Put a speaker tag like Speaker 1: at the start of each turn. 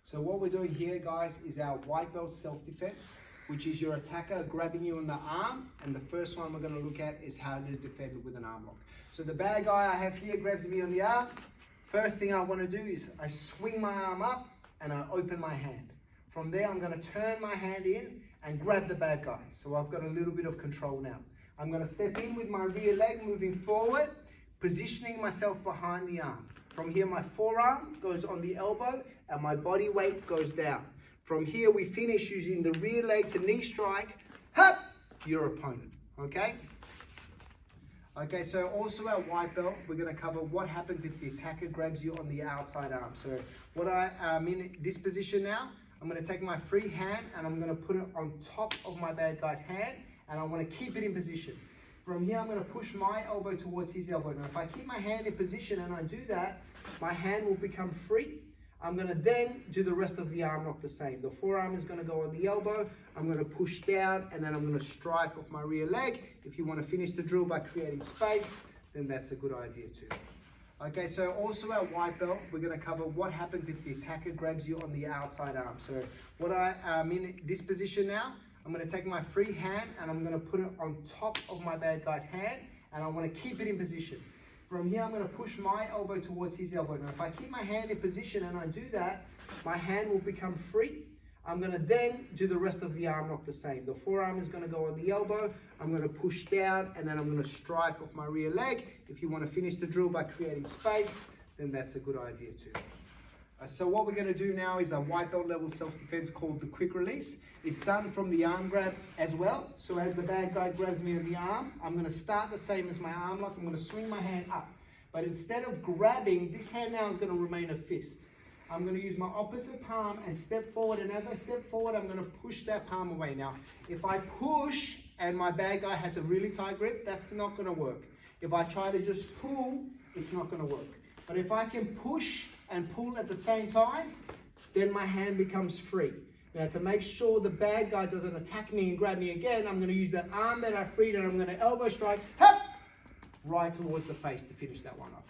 Speaker 1: So what we're doing here, guys, is our white belt self-defense, which is your attacker grabbing you on the arm. And the first one we're going to look at is how to defend with an arm lock. So the bad guy I have here grabs me on the arm. First thing I want to do is I swing my arm up and I open my hand. From there, I'm going to turn my hand in and grab the bad guy. So I've got a little bit of control now. I'm going to step in with my rear leg moving forward, positioning myself behind the arm. From here, my forearm goes on the elbow and my body weight goes down. From here, we finish using the rear leg to knee strike, hup, your opponent, okay? Okay, so also our white belt, we're gonna cover what happens if the attacker grabs you on the outside arm. So what I'm in this position now, I'm gonna take my free hand and I'm gonna put it on top of my bad guy's hand and I wanna keep it in position. From here, I'm going to push my elbow towards his elbow. Now, if I keep my hand in position and I do that, my hand will become free. I'm going to then do the rest of the arm lock the same. The forearm is going to go on the elbow. I'm going to push down and then I'm going to strike off my rear leg. If you want to finish the drill by creating space, then that's a good idea too. Okay, so also our white belt, we're going to cover what happens if the attacker grabs you on the outside arm. So what I'm in this position now, I'm going to take my free hand and I'm going to put it on top of my bad guy's hand and I want to keep it in position. From here, I'm going to push my elbow towards his elbow. Now, if I keep my hand in position and I do that, my hand will become free. I'm going to then do the rest of the arm lock the same. The forearm is going to go on the elbow. I'm going to push down and then I'm going to strike off my rear leg. If you want to finish the drill by creating space, then that's a good idea too. So what we're going to do now is a white belt level self-defense called the quick release. It's done from the arm grab as well. So as the bad guy grabs me on the arm, I'm going to start the same as my arm lock. I'm going to swing my hand up. But instead of grabbing, this hand now is going to remain a fist. I'm going to use my opposite palm and step forward. And as I step forward, I'm going to push that palm away. Now, if I push and my bad guy has a really tight grip, that's not going to work. If I try to just pull, it's not going to work. But if I can push and pull at the same time, then my hand becomes free. Now, to make sure the bad guy doesn't attack me and grab me again, I'm going to use that arm that I freed and I'm going to elbow strike, right towards the face to finish that one off.